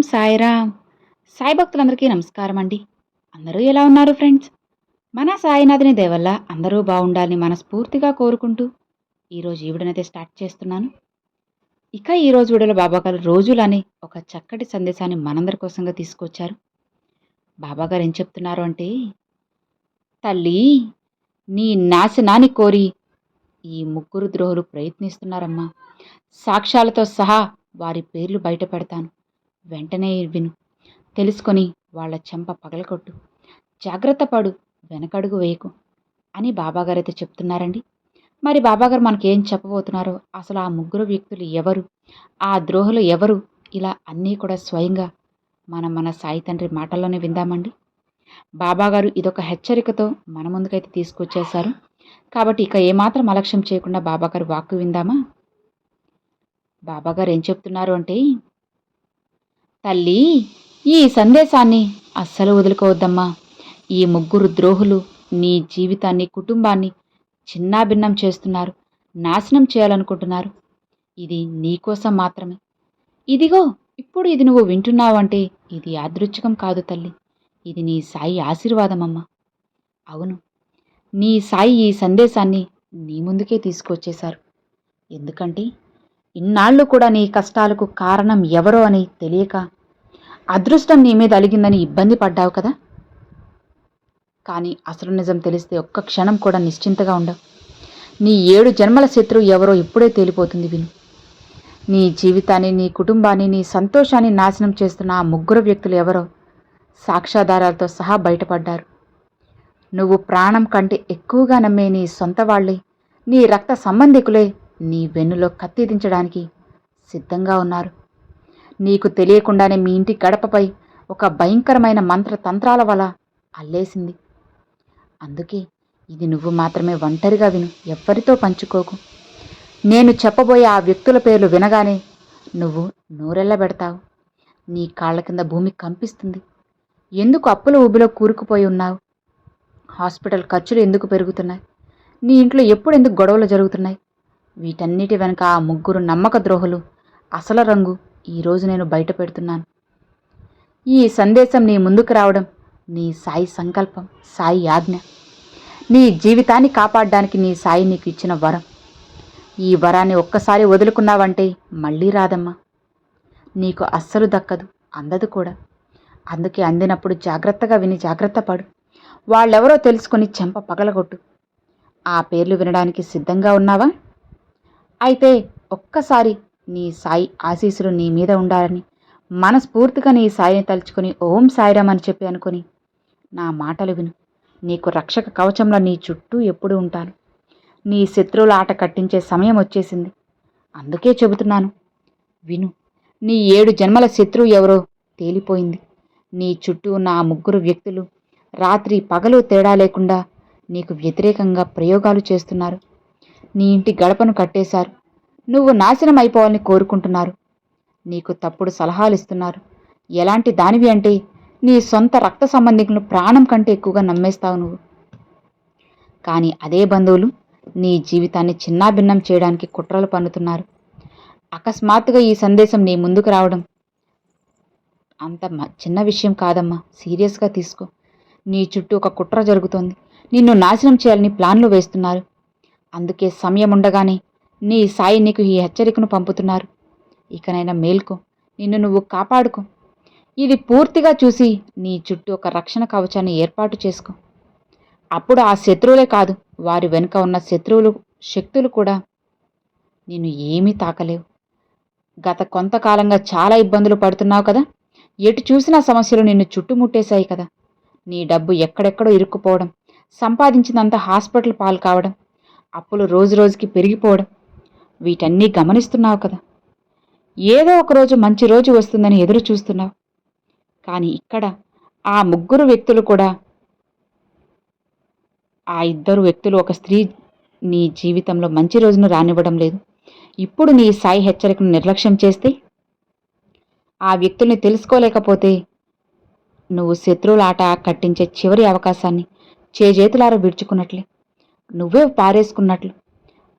సాయిరామ్. సాయి భక్తులందరికీ నమస్కారం అండి. అందరూ ఎలా ఉన్నారు ఫ్రెండ్స్? మన సాయినాథుని దయ వల్ల అందరూ బాగుండాలని మనస్ఫూర్తిగా కోరుకుంటూ ఈరోజు ఈ వీడియోనైతే స్టార్ట్ చేస్తున్నాను. ఇక ఈరోజు వీడియోలో బాబాగారు రోజులని ఒక చక్కటి సందేశాన్ని మనందరి కోసంగా తీసుకొచ్చారు. బాబాగారు ఏం చెప్తున్నారు అంటే, తల్లి నీ నాశనాన్ని కోరి ఈ ముగ్గురు ద్రోహులు ప్రయత్నిస్తున్నారమ్మా. సాక్ష్యాలతో సహా వారి పేర్లు బయట పెడతాను. వెంటనే విను, తెలుసుకొని వాళ్ళ చెంప పగలకొట్టు. జాగ్రత్త పడు, వెనకడుగు వేయకు అని బాబాగారు అయితే చెప్తున్నారండి. మరి బాబాగారు మనకేం చెప్పబోతున్నారో, అసలు ఆ ముగ్గురు వ్యక్తులు ఎవరు, ఆ ద్రోహులు ఎవరు, ఇలా అన్నీ కూడా స్వయంగా మన సాయి తండ్రి మాటల్లోనే విందామండి. బాబాగారు ఇదొక హెచ్చరికతో మన ముందుకైతే తీసుకొచ్చేశారు. కాబట్టి ఇక ఏమాత్రం అలక్ష్యం చేయకుండా బాబాగారు వాక్కు విందామా. బాబాగారు ఏం చెప్తున్నారు అంటే, తల్లి ఈ సందేశాన్ని అస్సలు వదులుకోవద్దమ్మా. ఈ ముగ్గురు ద్రోహులు నీ జీవితాన్ని, కుటుంబాన్ని చిన్నాభిన్నం చేస్తున్నారు, నాశనం చేయాలనుకుంటున్నారు. ఇది నీకోసం మాత్రమే. ఇదిగో ఇప్పుడు ఇది నువ్వు వింటున్నావంటే ఇది యాదృచ్ఛికం కాదు తల్లి, ఇది నీ సాయి ఆశీర్వాదమమ్మా. అవును, నీ సాయి ఈ సందేశాన్ని నీ ముందుకే తీసుకొచ్చేశారు. ఎందుకంటే ఇన్నాళ్ళు కూడా నీ కష్టాలకు కారణం ఎవరో అని తెలియక అదృష్టం నీ మీద అలిగిందని ఇబ్బంది పడ్డావు కదా. కానీ అసలు నిజం తెలిస్తే ఒక్క క్షణం కూడా నిశ్చింతగా ఉండవు. నీ 7 జన్మల శత్రువు ఎవరో ఇప్పుడే తేలిపోతుంది. విను, నీ జీవితాన్ని, నీ కుటుంబాన్ని, నీ సంతోషాన్ని నాశనం చేస్తున్న ఆ ముగ్గురు వ్యక్తులు ఎవరో సాక్ష్యాధారాలతో సహా బయటపడ్డారు. నువ్వు ప్రాణం కంటే ఎక్కువగా నమ్మే నీ సొంత వాళ్ళే, నీ రక్త సంబంధికులే నీ వెన్నులో కత్తి దించడానికి సిద్ధంగా ఉన్నారు. నీకు తెలియకుండానే మీ ఇంటి గడపపై ఒక భయంకరమైన మంత్ర తంత్రాల వల అల్లేసింది. అందుకే ఇది నువ్వు మాత్రమే ఒంటరిగా విను, ఎవ్వరితో పంచుకోకు. నేను చెప్పబోయే ఆ వ్యక్తుల పేర్లు వినగానే నువ్వు నోరెళ్ళబెడతావు. నీ కాళ్ళ కింద భూమి కంపిస్తుంది. ఎందుకు అప్పుల ఊబిలో కూరుకుపోయి ఉన్నావు? హాస్పిటల్ ఖర్చులు ఎందుకు పెరుగుతున్నాయి? నీ ఇంట్లో ఎప్పుడెందుకు గొడవలు జరుగుతున్నాయి? వీటన్నిటి వెనుక ఆ ముగ్గురు నమ్మక ద్రోహులు అసలు రంగు ఈరోజు నేను బయట పెడుతున్నాను. ఈ సందేశం నీ ముందుకు రావడం నీ సాయి సంకల్పం, సాయి ఆజ్ఞ. నీ జీవితాన్ని కాపాడడానికి నీ సాయి నీకు ఇచ్చిన వరం. ఈ వరాన్ని ఒక్కసారి వదులుకున్నావంటే మళ్ళీ రాదమ్మా. నీకు అస్సలు దక్కదు, అందదు కూడా. అందుకే అందినప్పుడు జాగ్రత్తగా విని జాగ్రత్త పడు. వాళ్ళెవరో తెలుసుకొని చెంప పగలగొట్టు. ఆ పేర్లు వినడానికి సిద్ధంగా ఉన్నావా? అయితే ఒక్కసారి నీ సాయి ఆశీస్సులు నీ మీద ఉండాలని మనస్ఫూర్తిగా నీ సాయిని తలుచుకొని ఓం సాయిరామ్ అని చెప్పి అనుకొని నా మాటలు విను. నీకు రక్షక కవచంలో నీ చుట్టూ ఎప్పుడు ఉంటాను. నీ శత్రువుల ఆట కట్టించే సమయం వచ్చేసింది. అందుకే చెబుతున్నాను, విను. నీ 7 జన్మల శత్రువు ఎవరో తేలిపోయింది. నీ చుట్టూ ఉన్న ఆ ముగ్గురు వ్యక్తులు రాత్రి పగలు తేడా లేకుండా నీకు వ్యతిరేకంగా ప్రయోగాలు చేస్తున్నారు. నీ ఇంటి గడపను కట్టేశారు. నువ్వు నాశనం అయిపోవాలని కోరుకుంటున్నారు. నీకు తప్పుడు సలహాలు ఇస్తున్నారు. ఎలాంటి దానివి అంటే నీ సొంత రక్త సంబంధికులను ప్రాణం కంటే ఎక్కువగా నమ్మేస్తావు నువ్వు. కానీ అదే బంధువులు నీ జీవితాన్ని చిన్నాభిన్నం చేయడానికి కుట్రలు పన్నుతున్నారు. అకస్మాత్తుగా ఈ సందేశం నీ ముందుకు రావడం అంత చిన్న విషయం కాదమ్మా. సీరియస్గా తీసుకో. నీ చుట్టూ ఒక కుట్ర జరుగుతోంది. నిన్ను నాశనం చేయాలని ప్లాన్లు వేస్తున్నారు. అందుకే సమయం ఉండగానే నీ సాయి నీకు ఈ హెచ్చరికను పంపుతున్నారు. ఇకనైనా మేల్కో, నిన్ను నువ్వు కాపాడుకో. ఇది పూర్తిగా చూసి నీ చుట్టూ ఒక రక్షణ కవచాన్ని ఏర్పాటు చేసుకో. అప్పుడు ఆ శత్రువులే కాదు, వారి వెనుక ఉన్న శక్తులు కూడా నిన్ను ఏమీ తాకలేవు. గత కొంతకాలంగా చాలా ఇబ్బందులు పడుతున్నావు కదా. ఎటు చూసినా సమస్యలు నిన్ను చుట్టుముట్టేశాయి కదా. నీ డబ్బు ఎక్కడెక్కడో ఇరుక్కుపోవడం, సంపాదించినంత హాస్పిటల్ పాలు కావడం, అప్పులు రోజు రోజుకి పెరిగిపోవడం, వీటన్నీ గమనిస్తున్నావు కదా. ఏదో ఒకరోజు మంచి రోజు వస్తుందని ఎదురు చూస్తున్నావు. కానీ ఇక్కడ ఆ ముగ్గురు వ్యక్తులు కూడా, ఆ 2 వ్యక్తులు, ఒక స్త్రీ నీ జీవితంలో మంచి రోజును రానివ్వడం లేదు. ఇప్పుడు నీ సాయి హెచ్చరికను నిర్లక్ష్యం చేస్తే, ఆ వ్యక్తుల్ని తెలుసుకోలేకపోతే నువ్వు శత్రువుల ఆట కట్టించే చివరి అవకాశాన్ని చేజేతులారా విడుచుకున్నట్లే, నువ్వే పారేసుకున్నట్లు.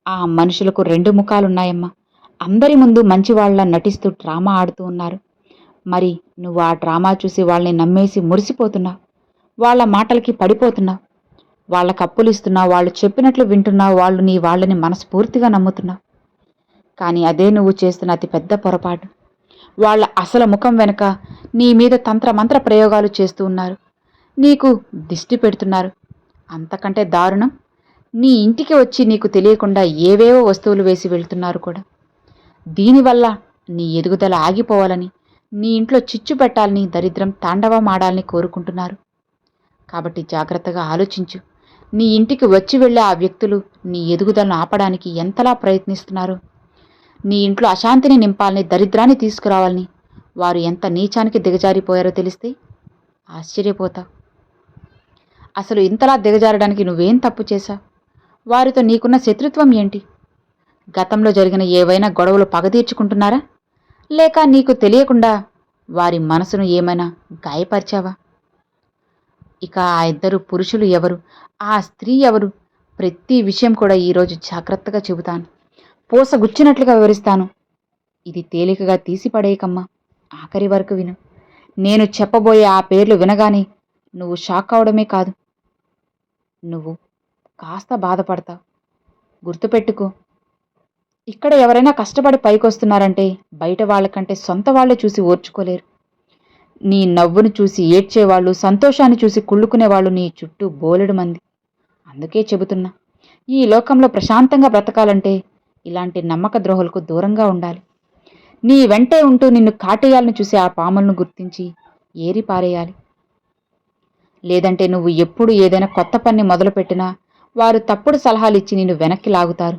ఆ మనుషులకు 2 ముఖాలున్నాయమ్మా. అందరి ముందు మంచివాళ్లా నటిస్తూ డ్రామా ఆడుతూ ఉన్నారు. మరి నువ్వు ఆ డ్రామా చూసి వాళ్ళని నమ్మేసి మురిసిపోతున్నావు. వాళ్ళ మాటలకి పడిపోతున్నావు. వాళ్ళకి అప్పులు ఇస్తున్నావు, వాళ్ళు చెప్పినట్లు వింటున్నావు, వాళ్ళని మనస్ఫూర్తిగా నమ్ముతున్నావు. కానీ అదే నువ్వు చేస్తున్న అతి పెద్ద పొరపాటు. వాళ్ళ అసలు ముఖం వెనుక నీ మీద తంత్రమంత్ర ప్రయోగాలు చేస్తూ ఉన్నారు. నీకు దిష్టి పెడుతున్నారు. అంతకంటే దారుణం, నీ ఇంటికి వచ్చి నీకు తెలియకుండా ఏవేవో వస్తువులు వేసి వెళ్తున్నారు కూడా. దీనివల్ల నీ ఎదుగుదల ఆగిపోవాలని, నీ ఇంట్లో చిచ్చు పెట్టాలని, దరిద్రం తాండవమాడాలని కోరుకుంటున్నారు. కాబట్టి జాగ్రత్తగా ఆలోచించు. నీ ఇంటికి వచ్చి వెళ్ళే ఆ వ్యక్తులు నీ ఎదుగుదలను ఆపడానికి ఎంతలా ప్రయత్నిస్తున్నారు. నీ ఇంట్లో అశాంతిని నింపాలని, దరిద్రాన్ని తీసుకురావాలని వారు ఎంత నీచానికి దిగజారిపోయారో తెలిస్తే ఆశ్చర్యపోతావు. అసలు ఇంతలా దిగజారడానికి నువ్వేం తప్పు చేశావు? వారితో నీకున్న శత్రుత్వం ఏంటి? గతంలో జరిగిన ఏవైనా గొడవలు పగతీర్చుకుంటున్నారా? లేక నీకు తెలియకుండా వారి మనసును ఏమైనా గాయపరిచావా? ఇక ఆ ఇద్దరు పురుషులు ఎవరు, ఆ స్త్రీ ఎవరు, ప్రతి విషయం కూడా ఈరోజు జాగ్రత్తగా చెబుతాను. పూసగుచ్చినట్లుగా వివరిస్తాను. ఇది తేలికగా తీసిపడేయకమ్మా, ఆఖరి వరకు విను. నేను చెప్పబోయే ఆ పేర్లు వినగానే నువ్వు షాక్ అవడమే కాదు, నువ్వు కాస్త బాధపడతావు. గుర్తుపెట్టుకో, ఇక్కడ ఎవరైనా కష్టపడి పైకొస్తున్నారంటే బయట వాళ్ళకంటే సొంత వాళ్ళే చూసి ఓర్చుకోలేరు. నీ నవ్వును చూసి ఏడ్చేవాళ్ళు, సంతోషాన్ని చూసి కుళ్ళుకునేవాళ్ళు నీ చుట్టూ బోలెడు మంది. అందుకే చెబుతున్నా, ఈ లోకంలో ప్రశాంతంగా బ్రతకాలంటే ఇలాంటి నమ్మక ద్రోహులకు దూరంగా ఉండాలి. నీ వెంటే ఉంటూ నిన్ను కాటేయాలని చూసి ఆ పాములను గుర్తించి ఏరి పారేయాలి. లేదంటే నువ్వు ఎప్పుడు ఏదైనా కొత్త పని మొదలుపెట్టినా వారు తప్పుడు సలహాలు ఇచ్చి నిన్ను వెనక్కి లాగుతారు.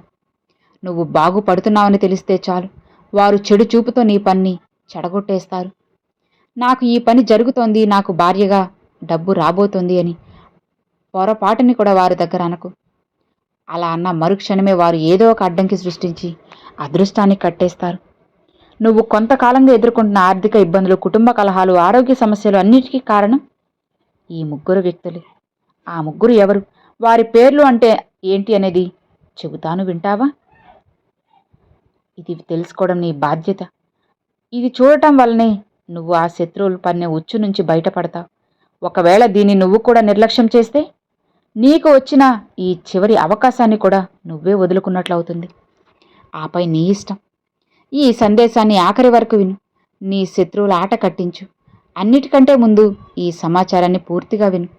నువ్వు బాగుపడుతున్నావని తెలిస్తే చాలు, వారు చెడు చూపుతో నీ పన్ని చెడగొట్టేస్తారు. నాకు ఈ పని జరుగుతోంది, నాకు భార్యగా డబ్బు రాబోతోంది అని పొరపాటుని కూడా వారి దగ్గర అనకు. అలా అన్న మరుక్షణమే వారు ఏదో ఒక అడ్డంకి సృష్టించి అదృష్టాన్ని కట్టేస్తారు. నువ్వు కొంతకాలంగా ఎదుర్కొంటున్న ఆర్థిక ఇబ్బందులు, కుటుంబ కలహాలు, ఆరోగ్య సమస్యలు అన్నిటికీ కారణం ఈ ముగ్గురు వ్యక్తులే. ఆ ముగ్గురు ఎవరు, వారి పేర్లు అంటే ఏంటి అనేది చెబుతాను, వింటావా? ఇది తెలుసుకోవడం నీ బాధ్యత. ఇది చూడటం వల్లనే నువ్వు ఆ శత్రువులు పన్నే ఉచ్చు నుంచి బయటపడతావు. ఒకవేళ దీన్ని నువ్వు కూడా నిర్లక్ష్యం చేస్తే నీకు వచ్చిన ఈ చివరి అవకాశాన్ని కూడా నువ్వే వదులుకున్నట్లవుతుంది. ఆపై నీ ఇష్టం. ఈ సందేశాన్ని ఆఖరి వరకు విను. నీ శత్రువుల ఆట కట్టించు. అన్నిటికంటే ముందు ఈ సమాచారాన్ని పూర్తిగా విను.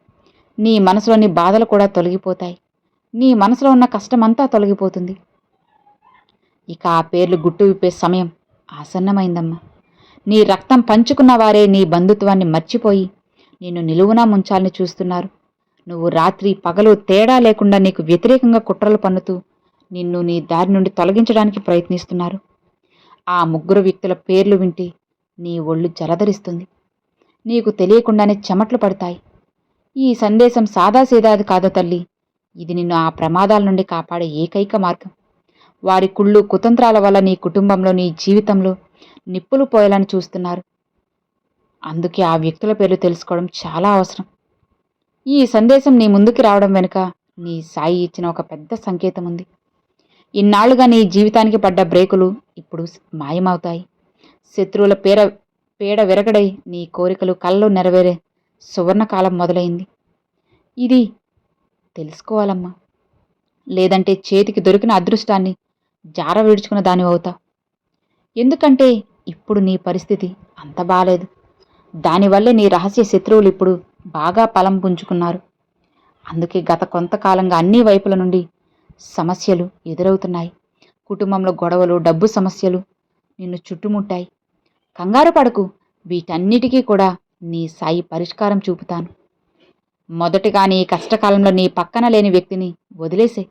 నీ మనసులోని బాధలు కూడా తొలగిపోతాయి. నీ మనసులో ఉన్న కష్టమంతా తొలగిపోతుంది. ఇక ఆ పేర్లు గుట్టు విప్పే సమయం ఆసన్నమైందమ్మా. నీ రక్తం పంచుకున్న వారే నీ బంధుత్వాన్ని మర్చిపోయి నిన్ను నిలువునా ముంచాలని చూస్తున్నారు. నువ్వు రాత్రి పగలు తేడా లేకుండా నీకు వ్యతిరేకంగా కుట్రలు పన్నుతూ నిన్ను నీ దారి నుండి తొలగించడానికి ప్రయత్నిస్తున్నారు. ఆ ముగ్గురు వ్యక్తుల పేర్లు వింటే నీ ఒళ్ళు జలధరిస్తుంది. నీకు తెలియకుండానే చెమట్లు పడతాయి. ఈ సందేశం సాదాసీదాది కాదు తల్లి. ఇది నిన్ను ఆ ప్రమాదాల నుండి కాపాడే ఏకైక మార్గం. వారి కుళ్ళు కుతంత్రాల వల్ల నీ కుటుంబంలో, నీ జీవితంలో నిప్పులు పోయాలని చూస్తున్నారు. అందుకే ఆ వ్యక్తుల పేర్లు తెలుసుకోవడం చాలా అవసరం. ఈ సందేశం నీ ముందుకి రావడం వెనుక నీ సాయి ఇచ్చిన ఒక పెద్ద సంకేతం ఉంది. ఇన్నాళ్లుగా నీ జీవితానికి పడ్డ బ్రేకులు ఇప్పుడు మాయమవుతాయి. శత్రువుల పేడ విరగడై నీ కోరికలు కలలు నెరవేరే సువర్ణకాలం మొదలైంది. ఇది తెలుసుకోవాలమ్మా. లేదంటే చేతికి దొరికిన అదృష్టాన్ని జార విడుచుకున్న దాని అవుతావు. ఎందుకంటే ఇప్పుడు నీ పరిస్థితి అంత బాలేదు. దానివల్లే నీ రహస్య శత్రువులు ఇప్పుడు బాగా బలం పుంజుకున్నారు. అందుకే గత కొంతకాలంగా అన్ని వైపుల నుండి సమస్యలు ఎదురవుతున్నాయి. కుటుంబంలో గొడవలు, డబ్బు సమస్యలు నిన్ను చుట్టుముట్టాయి. కంగారు పడకు, వీటన్నిటికీ కూడా నీ సాయి పరిష్కారం చూపుతాను. మొదటిగా నీ కష్టకాలంలో నీ పక్కన లేని వ్యక్తిని వదిలేసే.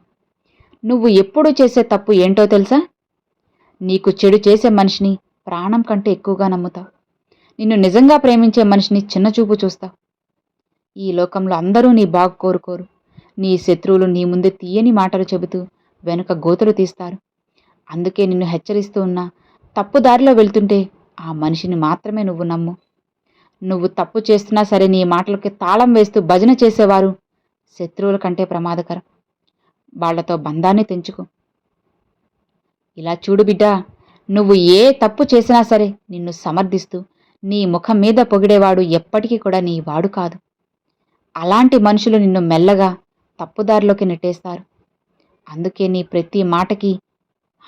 నువ్వు ఎప్పుడూ చేసే తప్పు ఏంటో తెలుసా? నీకు చెడు చేసే మనిషిని ప్రాణం కంటే ఎక్కువగా నమ్ముతావు. నిన్ను నిజంగా ప్రేమించే మనిషిని చిన్నచూపు చూస్తావు. ఈ లోకంలో అందరూ నీ బాగు కోరుకోరు. నీ శత్రువులు నీ ముందే తీయని మాటలు చెబుతూ వెనుక గోతులు తీస్తారు. అందుకే నిన్ను హెచ్చరిస్తూ ఉన్నా, తప్పు దారిలో వెళ్తుంటే ఆ మనిషిని మాత్రమే నువ్వు నమ్ము. నువ్వు తప్పు చేస్తున్నా సరే నీ మాటలకి తాళం వేస్తూ భజన చేసేవారు శత్రువుల కంటే ప్రమాదకరం. వాళ్లతో బంధాన్ని తెంచుకో. ఇలా చూడు బిడ్డా, నువ్వు ఏ తప్పు చేసినా సరే నిన్ను సమర్థిస్తూ నీ ముఖం మీద పొగిడేవాడు ఎప్పటికీ కూడా నీ వాడు కాదు. అలాంటి మనుషులు నిన్ను మెల్లగా తప్పుదారిలోకి నెట్టేస్తారు. అందుకే నీ ప్రతి మాటకి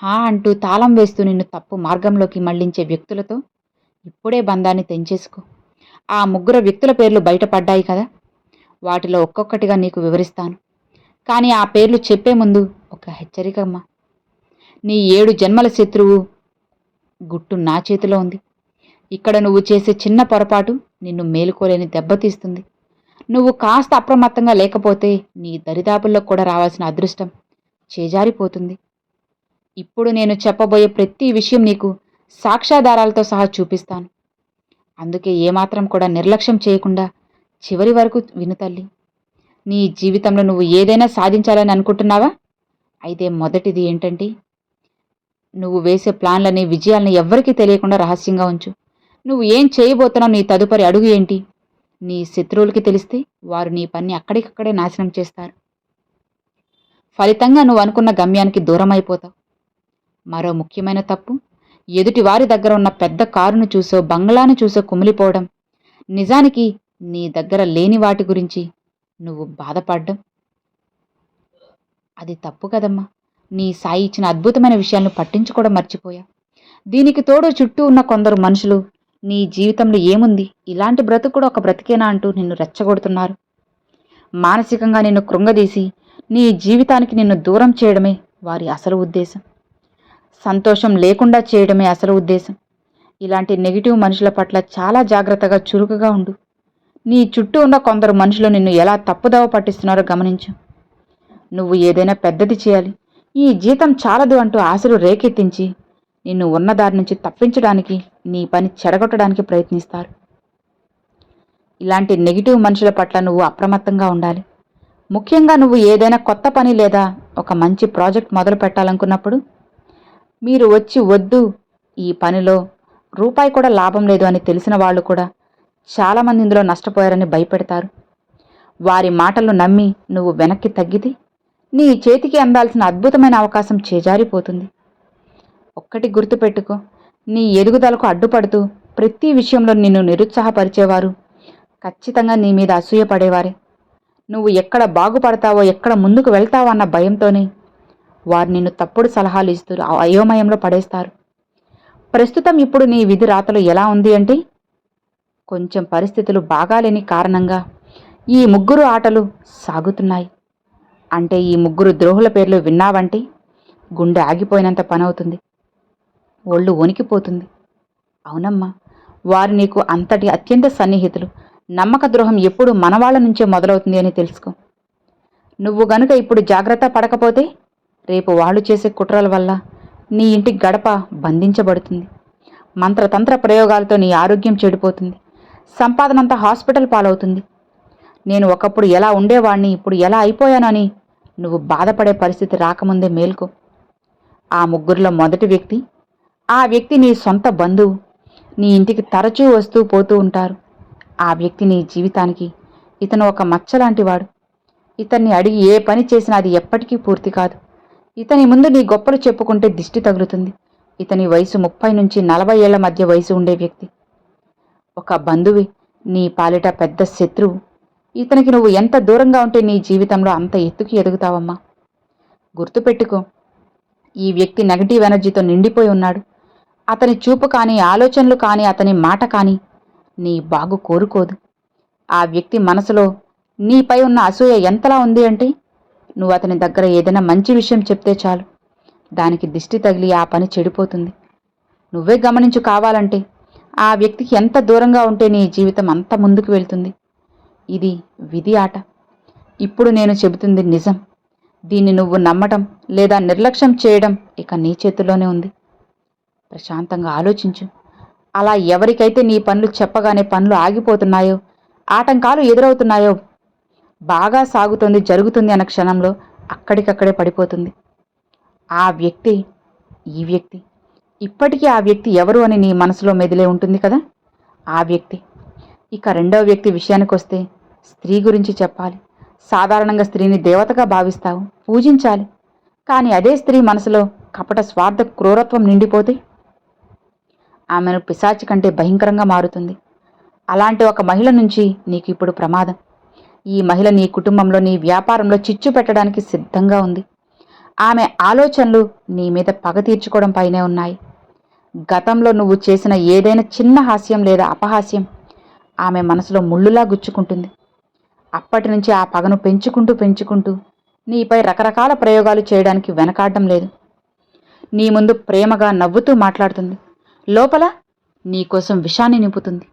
హా అంటూ తాళం వేస్తూ నిన్ను తప్పు మార్గంలోకి మళ్లించే వ్యక్తులతో ఇప్పుడే బంధాన్ని తెంచేసుకో. ఆ ముగ్గురు వ్యక్తుల పేర్లు బయటపడ్డాయి కదా, వాటిలో ఒక్కొక్కటిగా నీకు వివరిస్తాను. కానీ ఆ పేర్లు చెప్పే ముందు ఒక హెచ్చరికమ్మా. నీ 7 జన్మల శత్రువు గుట్టు నా చేతిలో ఉంది. ఇక్కడ నువ్వు చేసే చిన్న పొరపాటు నిన్ను మేలుకోలేని దెబ్బతీస్తుంది. నువ్వు కాస్త అప్రమత్తంగా లేకపోతే నీ దరిదాపుల్లో కూడా రావాల్సిన అదృష్టం చేజారిపోతుంది. ఇప్పుడు నేను చెప్పబోయే ప్రతి విషయం నీకు సాక్ష్యాధారాలతో సహా చూపిస్తాను. అందుకే ఏమాత్రం కూడా నిర్లక్ష్యం చేయకుండా చివరి వరకు విను తల్లి. నీ జీవితంలో నువ్వు ఏదైనా సాధించాలని అనుకుంటున్నావా? అయితే మొదటిది ఏంటంటే, నువ్వు వేసే ప్లాన్లని విజయాలని ఎవ్వరికీ తెలియకుండా రహస్యంగా ఉంచు. నువ్వు ఏం చేయబోతున్నావు, నీ తదుపరి అడుగు ఏంటి, నీ శత్రువులకి తెలిస్తే వారు నీ పని అక్కడికక్కడే నాశనం చేస్తారు. ఫలితంగా నువ్వు అనుకున్న గమ్యానికి దూరం అయిపోతావు. మరో ముఖ్యమైన తప్పు, ఎదుటి వారి దగ్గర ఉన్న పెద్ద కారును చూసో బంగ్లాను చూసో కుమిలిపోవడం. నిజానికి నీ దగ్గర లేని వాటి గురించి నువ్వు బాధపడ్డం. అది తప్పు కదమ్మా. నీ సాయి ఇచ్చిన అద్భుతమైన విషయాలను పట్టించుకోవడం మర్చిపోయా. దీనికి తోడు చుట్టూ ఉన్న కొందరు మనుషులు నీ జీవితంలో ఏముంది, ఇలాంటి బ్రతుకు కూడా ఒక బ్రతికేనా అంటూ నిన్ను రెచ్చగొడుతున్నారు. మానసికంగా నిన్ను కృంగదీసి నీ జీవితానికి నిన్ను దూరం చేయడమే వారి అసలు ఉద్దేశం. సంతోషం లేకుండా చేయడమే అసలు ఉద్దేశం. ఇలాంటి నెగిటివ్ మనుషుల పట్ల చాలా జాగ్రత్తగా చురుకుగా ఉండు. నీ చుట్టూ ఉన్న కొందరు మనుషులు నిన్ను ఎలా తప్పుదోవ పట్టిస్తున్నారో గమనించు. నువ్వు ఏదైనా పెద్దది చేయాలి, ఈ జీతం చాలదు అంటూ ఆశలు రేకెత్తించి నిన్ను ఉన్నదారి నుంచి తప్పించడానికి, నీ పని చెడగొట్టడానికి ప్రయత్నిస్తారు. ఇలాంటి నెగిటివ్ మనుషుల పట్ల నువ్వు అప్రమత్తంగా ఉండాలి. ముఖ్యంగా నువ్వు ఏదైనా కొత్త పని లేదా ఒక మంచి ప్రాజెక్ట్ మొదలు పెట్టాలనుకున్నప్పుడు మీరు వచ్చి వద్దు, ఈ పనిలో రూపాయి కూడా లాభం లేదు అని తెలిసిన వాళ్ళు కూడా చాలామంది ఇందులో నష్టపోయారని భయపెడతారు. వారి మాటలు నమ్మి నువ్వు వెనక్కి తగ్గితే నీ చేతికి అందాల్సిన అద్భుతమైన అవకాశం చేజారిపోతుంది. ఒక్కటి గుర్తుపెట్టుకో, నీ ఎదుగుదలకు అడ్డుపడుతూ ప్రతి విషయంలో నిన్ను నిరుత్సాహపరిచేవారు ఖచ్చితంగా నీ మీద అసూయపడేవారే. నువ్వు ఎక్కడ బాగుపడతావో, ఎక్కడ ముందుకు వెళ్తావో అన్న భయంతోనే వారు నిన్ను తప్పుడు సలహాలు ఇస్తూ అయోమయంలో పడేస్తారు. ప్రస్తుతం ఇప్పుడు నీ విధి రాతలు ఎలా ఉంది అంటే, కొంచెం పరిస్థితులు బాగాలేని కారణంగా ఈ ముగ్గురు ఆటలు సాగుతున్నాయి. అంటే ఈ ముగ్గురు ద్రోహుల పేర్లు విన్నావంటే గుండె ఆగిపోయినంత పనవుతుంది, ఒళ్ళు వణికిపోతుంది. అవునమ్మా, వారు నీకు అంతటి అత్యంత సన్నిహితులు. నమ్మక ద్రోహం ఎప్పుడు మనవాళ్ల నుంచే మొదలవుతుంది అని తెలుసుకో. నువ్వు గనుక ఇప్పుడు జాగ్రత్త పడకపోతే రేపు వాళ్ళు చేసే కుట్రల వల్ల నీ ఇంటి గడప బంధించబడుతుంది. మంత్రతంత్ర ప్రయోగాలతో నీ ఆరోగ్యం చెడిపోతుంది. సంపాదనంతా హాస్పిటల్ పాలవుతుంది. నేను ఒకప్పుడు ఎలా ఉండేవాణ్ణి, ఇప్పుడు ఎలా అయిపోయాను అని నువ్వు బాధపడే పరిస్థితి రాకముందే మేల్కో. ఆ ముగ్గురిలో మొదటి వ్యక్తి, ఆ వ్యక్తి నీ సొంత బంధువు. నీ ఇంటికి తరచూ వస్తూ పోతూ ఉంటారు. ఆ వ్యక్తి నీ జీవితానికి ఇతను ఒక మచ్చలాంటివాడు. ఇతన్ని అడిగి ఏ పని చేసినా అది ఎప్పటికీ పూర్తి కాదు. ఇతని ముందు నీ గొప్పలు చెప్పుకుంటే దిష్టి తగులుతుంది. ఇతని వయసు 30 నుంచి 40 ఏళ్ల మధ్య వయసు ఉండే వ్యక్తి. ఒక బంధువి, నీ పాలిట పెద్ద శత్రువు. ఇతనికి నువ్వు ఎంత దూరంగా ఉంటే నీ జీవితంలో అంత ఎత్తుకి ఎదుగుతావమ్మా. గుర్తుపెట్టుకో, ఈ వ్యక్తి నెగటివ్ ఎనర్జీతో నిండిపోయి ఉన్నాడు. అతని చూపు కానీ, ఆలోచనలు కానీ, అతని మాట కానీ నీ బాగు కోరుకోదు. ఆ వ్యక్తి మనసులో నీపై ఉన్న అసూయ ఎంతలా ఉంది అంటే, నువ్వు అతని దగ్గర ఏదైనా మంచి విషయం చెప్తే చాలు దానికి దిష్టి తగిలి ఆ పని చెడిపోతుంది. నువ్వే గమనించు. కావాలంటే ఆ వ్యక్తికి ఎంత దూరంగా ఉంటే నీ జీవితం అంత ముందుకు వెళ్తుంది. ఇది విధి ఆట. ఇప్పుడు నేను చెబుతుంది నిజం. దీన్ని నువ్వు నమ్మటం లేదా నిర్లక్ష్యం చేయడం ఇక నీ చేతుల్లోనే ఉంది. ప్రశాంతంగా ఆలోచించు. అలా ఎవరికైతే నీ పనులు చెప్పగానే పనులు ఆగిపోతున్నాయో, ఆటంకాలు ఎదురవుతున్నాయో, బాగా సాగుతుంది జరుగుతుంది అన్న క్షణంలో అక్కడికక్కడే పడిపోతుంది. ఆ వ్యక్తి ఈ వ్యక్తి. ఇప్పటికీ ఆ వ్యక్తి ఎవరు అని నీ మనసులో మెదిలే ఉంటుంది కదా, ఆ వ్యక్తి. ఇక రెండవ వ్యక్తి విషయానికి వస్తే, స్త్రీ గురించి చెప్పాలి. సాధారణంగా స్త్రీని దేవతగా భావిస్తావు, పూజించాలి. కానీ అదే స్త్రీ మనసులో కపట స్వార్థ క్రూరత్వం నిండిపోతే ఆమెను పిశాచి కంటే భయంకరంగా మారుతుంది. అలాంటి ఒక మహిళ నుంచి నీకు ఇప్పుడు ప్రమాదం. ఈ మహిళ నీ కుటుంబంలో, నీ వ్యాపారంలో చిచ్చు పెట్టడానికి సిద్ధంగా ఉంది. ఆమె ఆలోచనలు నీ మీద పగ తీర్చుకోవడం పైనే ఉన్నాయి. గతంలో నువ్వు చేసిన ఏదైనా చిన్న హాస్యం లేదా అపహాస్యం ఆమె మనసులో ముళ్ళులా గుచ్చుకుంటుంది. అప్పటి నుంచి ఆ పగను పెంచుకుంటూ నీపై రకరకాల ప్రయోగాలు చేయడానికి వెనకాడడం లేదు. నీ ముందు ప్రేమగా నవ్వుతూ మాట్లాడుతుంది. లోపల నీకోసం విషాన్ని నింపుతుంది.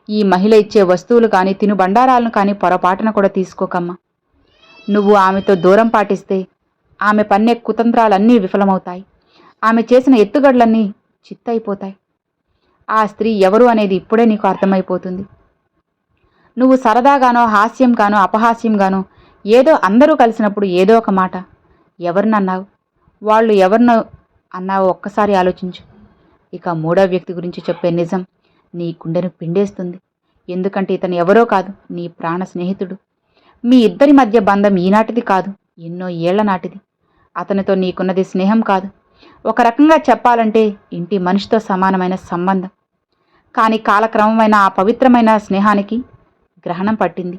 ఈ మహిళ ఇచ్చే వస్తువులు కానీ, తినుబండారాలను కానీ పొరపాటున కూడా తీసుకోకమ్మా. నువ్వు ఆమెతో దూరం పాటిస్తే ఆమె పన్నే కుతంత్రాలన్నీ విఫలమవుతాయి. ఆమె చేసిన ఎత్తుగడలన్నీ చిత్తయిపోతాయి. ఆ స్త్రీ ఎవరు అనేది ఇప్పుడే నీకు అర్థమైపోతుంది. నువ్వు సరదాగానో, హాస్యంగానో, అపహాస్యంగానో ఏదో అందరూ కలిసినప్పుడు ఏదో ఒక మాట ఎవరినన్నావు, వాళ్ళు ఎవరినో అన్నావో ఒక్కసారి ఆలోచించు. ఇక మూడో వ్యక్తి గురించి చెప్పే నిజం నీ గుండెను పిండేస్తుంది. ఎందుకంటే ఇతను ఎవరో కాదు, నీ ప్రాణ స్నేహితుడు. మీ ఇద్దరి మధ్య బంధం ఈనాటిది కాదు, ఎన్నో ఏళ్ల నాటిది. అతనితో నీకున్నది స్నేహం కాదు, ఒక రకంగా చెప్పాలంటే ఇంటి మనిషితో సమానమైన సంబంధం. కానీ కాలక్రమమైన ఆ పవిత్రమైన స్నేహానికి గ్రహణం పట్టింది.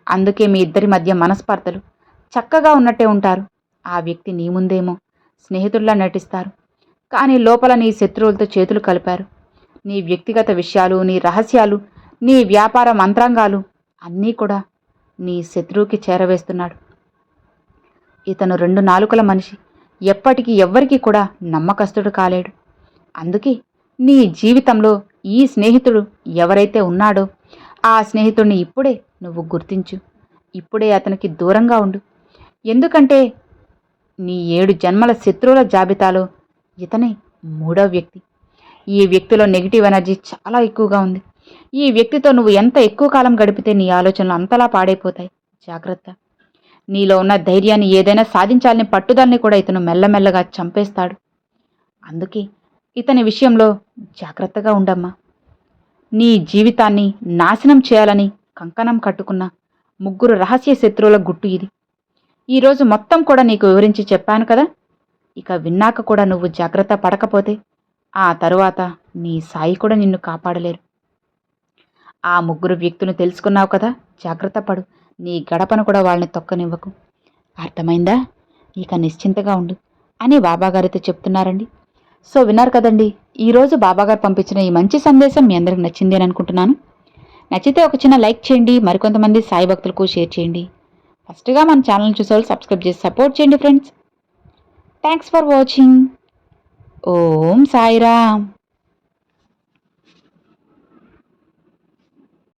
అందుకే మీ ఇద్దరి మధ్య మనస్పర్ధలు. చక్కగా ఉన్నట్టే ఉంటారు. ఆ వ్యక్తి నీ ముందేమో స్నేహితుల్లా నటిస్తారు, కానీ లోపల నీ శత్రువులతో చేతులు కలిపారు. నీ వ్యక్తిగత విషయాలు, నీ రహస్యాలు, నీ వ్యాపార మంత్రాంగాలు అన్నీ కూడా నీ శత్రువుకి చేరవేస్తున్నాడు. ఇతను 2 నాలుకల మనిషి. ఎప్పటికీ ఎవ్వరికీ కూడా నమ్మకస్తుడు కాలేడు. అందుకే నీ జీవితంలో ఈ స్నేహితుడు ఎవరైతే ఉన్నాడో ఆ స్నేహితుడిని ఇప్పుడే నువ్వు గుర్తించు. ఇప్పుడే అతనికి దూరంగా ఉండు. ఎందుకంటే నీ 7 జన్మల శత్రువుల జాబితాలో ఇతనే మూడో వ్యక్తి. ఈ వ్యక్తిలో నెగిటివ్ ఎనర్జీ చాలా ఎక్కువగా ఉంది. ఈ వ్యక్తితో నువ్వు ఎంత ఎక్కువ కాలం గడిపితే నీ ఆలోచనలు అంతలా పాడైపోతాయి. జాగ్రత్త. నీలో ఉన్న ధైర్యాన్ని, ఏదైనా సాధించాలని పట్టుదలని కూడా ఇతను మెల్లమెల్లగా చంపేస్తాడు. అందుకే ఇతని విషయంలో జాగ్రత్తగా ఉండమ్మా. నీ జీవితాన్ని నాశనం చేయాలని కంకణం కట్టుకున్న 3 రహస్య శత్రువుల గుట్టు ఇది. ఈరోజు మొత్తం కూడా నీకు వివరించి చెప్పాను కదా. ఇక విన్నాక కూడా నువ్వు జాగ్రత్త పడకపోతే ఆ తరువాత నీ సాయి కూడా నిన్ను కాపాడలేరు. ఆ 3 వ్యక్తులను తెలుసుకున్నావు కదా, జాగ్రత్త పడు. నీ గడపను కూడా వాళ్ళని తొక్కనివ్వకు. అర్థమైందా? ఇక నిశ్చింతగా ఉండు అని బాబాగారితో చెప్తున్నారండి. సో విన్నారు కదండి, ఈరోజు బాబాగారు పంపించిన ఈ మంచి సందేశం మీ అందరికి నచ్చింది అని అనుకుంటున్నాను. నచ్చితే ఒక చిన్న లైక్ చేయండి, మరికొంతమంది సాయి భక్తులకు షేర్ చేయండి. ఫస్ట్గా మన ఛానల్ని చూసేవాళ్ళు సబ్స్క్రైబ్ చేసి సపోర్ట్ చేయండి ఫ్రెండ్స్. Thanks for watching. ఓం సాయిరామ్.